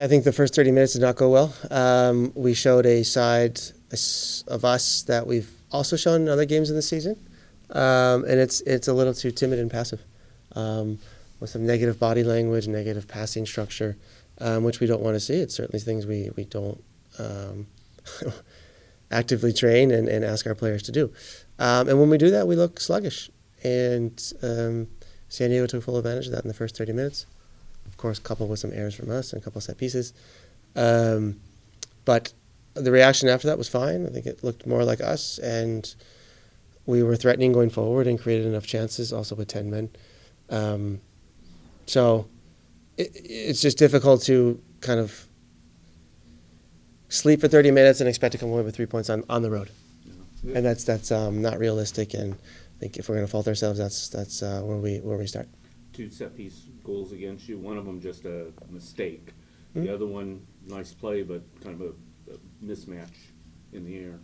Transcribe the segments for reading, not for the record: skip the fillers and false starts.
I think the first 30 minutes did not go well. We showed a side of us that we've also shown in other games in the season, and it's a little too timid and passive, with some negative body language, negative passing structure, which we don't want to see. It's certainly things we don't actively train and ask our players to do. And when we do that, we look sluggish. And San Diego took full advantage of that in the first 30 minutes. Of course, coupled with some errors from us and a couple of set pieces. But the reaction after that was fine. I think it looked more like us, and we were threatening going forward and created enough chances, also with 10 men. So it's just difficult to kind of sleep for 30 minutes and expect to come away with 3 points on the road. Yeah. And that's not realistic, and I think if we're going to fault ourselves, that's where we start. 2 set-piece goals against you. One of them just a mistake. Mm-hmm. The other one, nice play, but kind of a mismatch in the air.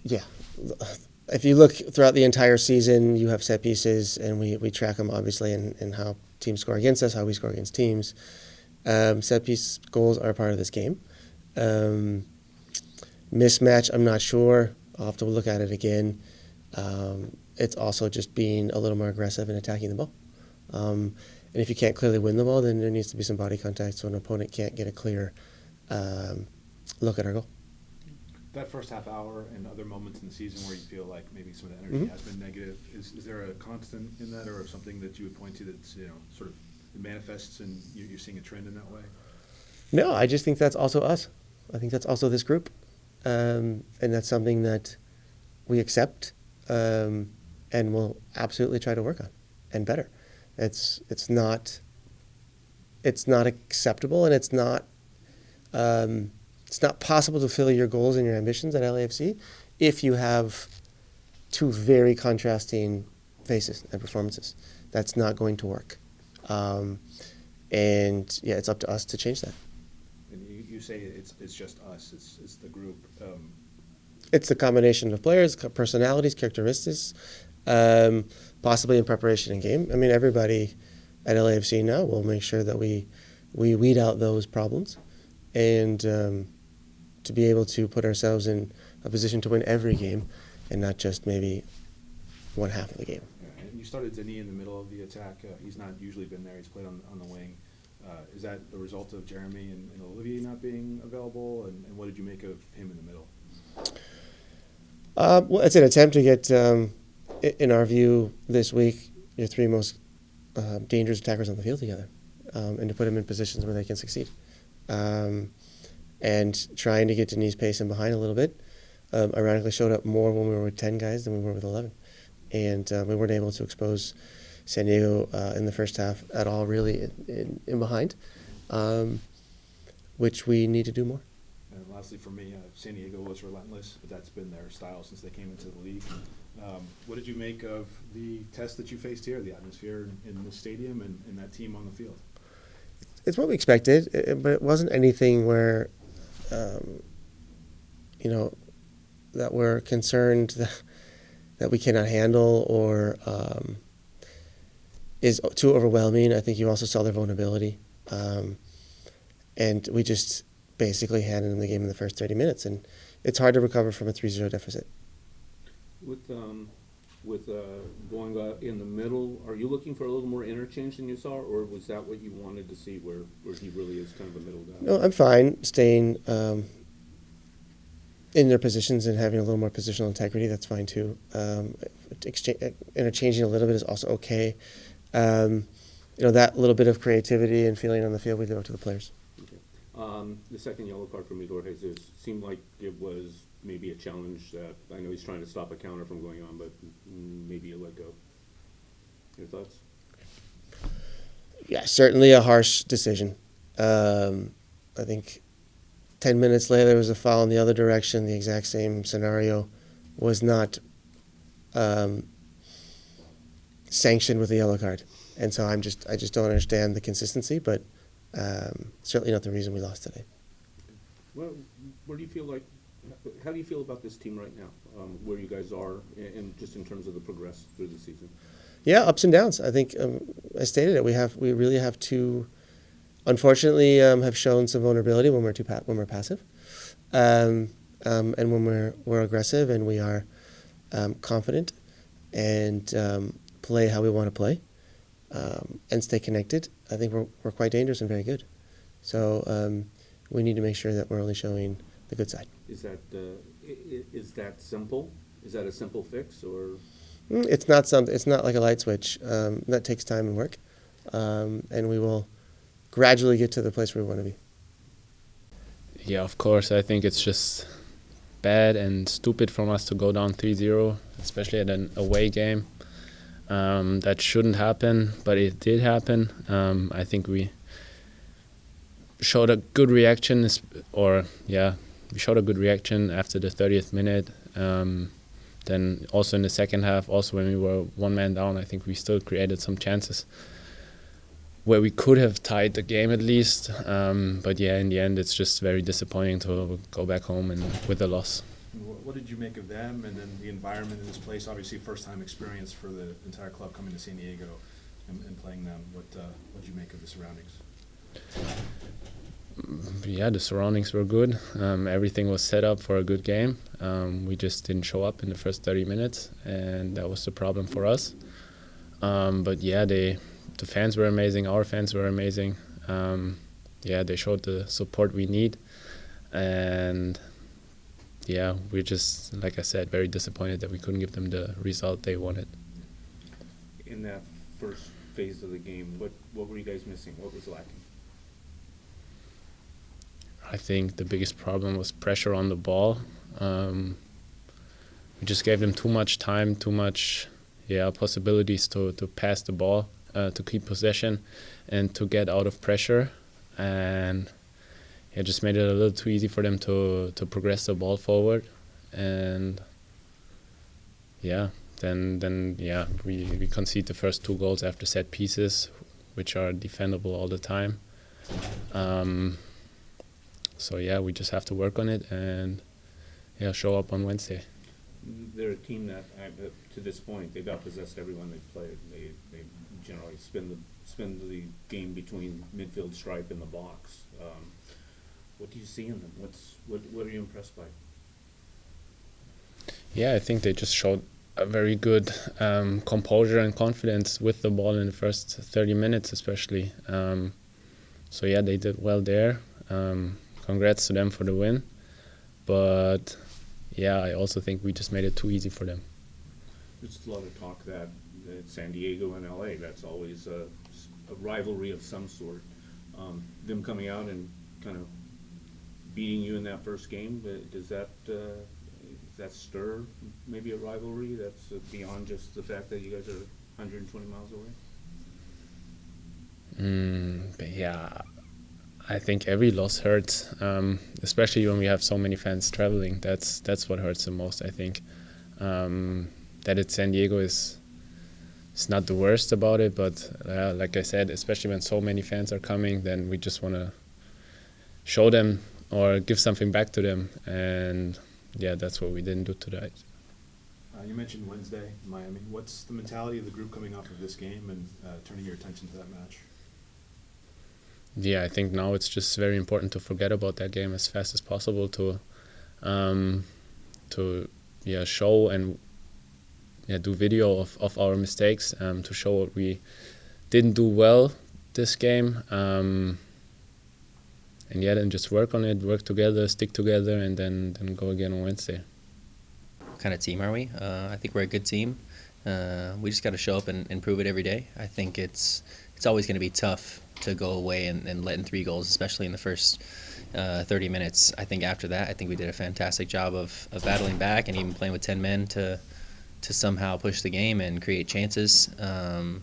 Yeah. If you look throughout the entire season, you have set pieces, and we track them, obviously, and how teams score against us, how we score against teams. Set piece goals are a part of this game. Mismatch, I'm not sure. I'll have to look at it again. It's also just being a little more aggressive and attacking the ball. And if you can't clearly win the ball, then there needs to be some body contact so an opponent can't get a clear look at our goal. That first half hour and other moments in the season where you feel like maybe some of the energy has been negative, is there a constant in that, or something that you would point to that's sort of manifests and you're seeing a trend in that way? No, I just think that's also us. I think that's also this group, and that's something that we accept and we'll absolutely try to work on and better. It's not acceptable, and it's not possible to fulfill your goals and your ambitions at LAFC if you have 2 very contrasting faces and performances. That's not going to work. And yeah, it's up to us to change that. And you say it's just us. It's the group. It's the combination of players, personalities, characteristics, possibly in preparation in game. I mean, everybody at LAFC now will make sure that we weed out those problems, and to be able to put ourselves in a position to win every game, and not just maybe one half of the game. And you started Denis in the middle of the attack. He's not usually been there. He's played on the wing. Is that a result of Jeremy and Olivier not being available? And what did you make of him in the middle? Well, it's an attempt to get, in our view, this week, your 3 most dangerous attackers on the field together, and to put them in positions where they can succeed. And trying to get Denis' pace in behind a little bit. Ironically, showed up more when we were with 10 guys than we were with 11. And we weren't able to expose San Diego in the first half at all, really, in behind, which we need to do more. And lastly, for me, San Diego was relentless, but that's been their style since they came into the league. What did you make of the test that you faced here, the atmosphere in the stadium and that team on the field? It's what we expected, but it wasn't anything where, that we're concerned that we cannot handle or is too overwhelming. I think you also saw their vulnerability. And we just basically handed them the game in the first 30 minutes, and it's hard to recover from a 3-0 deficit. With going in the middle, are you looking for a little more interchange than you saw, or was that what you wanted to see, where he really is kind of a middle guy? No, I'm fine staying in their positions and having a little more positional integrity. That's fine too. Interchanging a little bit is also okay. That little bit of creativity and feeling on the field, we leave it to the players. Okay. The second yellow card for Midor Jesus seemed like it was maybe a challenge that I know he's trying to stop a counter from going on, but maybe you let go. Your thoughts? Yeah, certainly a harsh decision. I think 10 minutes later there was a foul in the other direction. The exact same scenario was not sanctioned with a yellow card, and so I just don't understand the consistency, but certainly not the reason we lost today. Well, where do you feel like? How do you feel about this team right now? Where you guys are, and just in terms of the progress through the season? Yeah, ups and downs. I think I stated it. We really have 2 unfortunately have shown some vulnerability when we're passive, and when we're aggressive and we are confident and play how we want to play, and stay connected. I think we're quite dangerous and very good. So we need to make sure that we're only showing the good side. Is that simple? Is that a simple fix, or? It's not something. It's not like a light switch. That takes time and work, and we will gradually get to the place where we want to be. Yeah, of course. I think it's just bad and stupid from us to go down 3-0, especially at an away game. That shouldn't happen, but it did happen. I think we showed a good reaction, we showed a good reaction after the 30th minute. Then also in the second half, also when we were one man down, I think we still created some chances where we could have tied the game at least. But yeah, in the end, it's just very disappointing to go back home and with a loss. What did you make of them and then the environment in this place? Obviously, first-time experience for the entire club coming to San Diego and playing them. What did you make of the surroundings? Yeah, the surroundings were good. Everything was set up for a good game. We just didn't show up in the first 30 minutes, and that was the problem for us. But yeah, the fans were amazing. Our fans were amazing. They showed the support we need, and yeah, we're just, like I said, very disappointed that we couldn't give them the result they wanted. In that first phase of the game, what were you guys missing? What was lacking? I think the biggest problem was pressure on the ball. We just gave them too much time, too much possibilities to pass the ball, to keep possession, and to get out of pressure. And it just made it a little too easy for them to progress the ball forward. And then we concede the first 2 goals after set pieces, which are defendable all the time. So yeah, we just have to work on it and show up on Wednesday. They're a team that, to this point, they've outpossessed everyone they've played. They generally spend the game between midfield stripe and the box. What do you see in them? What are you impressed by? Yeah, I think they just showed a very good composure and confidence with the ball in the first 30 minutes, especially. So yeah, they did well there. Congrats to them for the win. But yeah, I also think we just made it too easy for them. There's a lot of talk that San Diego and LA, that's always a rivalry of some sort. Them coming out and kind of beating you in that first game, does that stir maybe a rivalry that's beyond just the fact that you guys are 120 miles away? But yeah, I think every loss hurts, especially when we have so many fans traveling. That's what hurts the most, I think. That it's San Diego is not the worst about it, but like I said, especially when so many fans are coming, then we just want to show them or give something back to them, and yeah, that's what we didn't do tonight. You mentioned Wednesday in Miami. What's the mentality of the group coming off of this game and turning your attention to that match? Yeah, I think now it's just very important to forget about that game as fast as possible to show and do video of our mistakes, to show what we didn't do well this game, and then just work on it, work together, stick together, and then go again on Wednesday. What kind of team are we? I think we're a good team. We just got to show up and prove it every day. I think it's always going to be tough to go away and let in 3 goals, especially in the first 30 minutes. I think after that, I think we did a fantastic job of battling back and even playing with 10 men to somehow push the game and create chances, and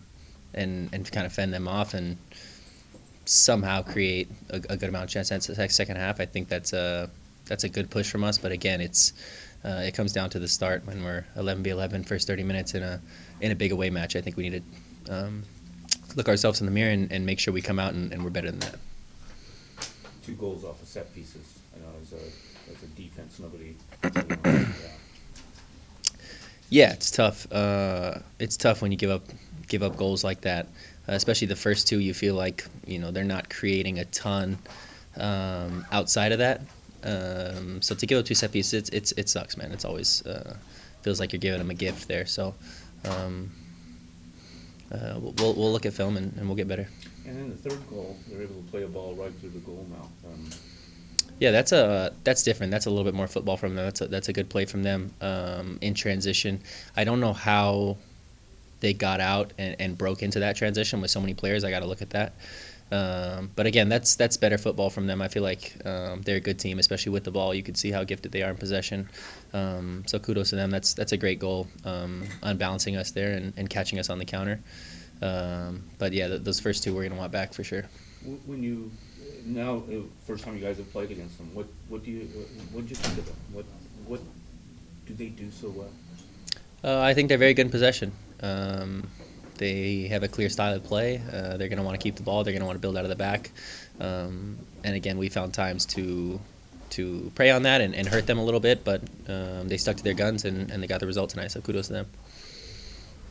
to kind of fend them off and somehow create a good amount of chances in the second half. I think that's a good push from us. But again, it comes down to the start when we're 11v11 first 30 minutes in a big away match. I think we need to look ourselves in the mirror and make sure we come out and we're better than that. 2 goals off of set pieces. I know as a defense, nobody. Yeah, it's tough. It's tough when you give up give up goals like that. Especially the first two, you feel like they're not creating a ton outside of that. So to give up two set pieces, it sucks, man. It's always feels like you're giving them a gift there. So we'll look at film and we'll get better. And in the third goal, they're able to play a ball right through the goal mouth. Yeah, that's different. That's a little bit more football from them. That's a good play from them in transition. I don't know how they got out and broke into that transition with so many players. I got to look at that. But again, that's better football from them. I feel like they're a good team, especially with the ball. You can see how gifted they are in possession. So kudos to them. That's a great goal, unbalancing us there and catching us on the counter. But yeah, those first two we're gonna want back for sure. When you first time you guys have played against them, what do you think of them? What do they do so well? I think they're very good in possession. They have a clear style of play. They're going to want to keep the ball. They're going to want to build out of the back. And again, we found times to prey on that and hurt them a little bit, but they stuck to their guns and they got the result tonight, so kudos to them.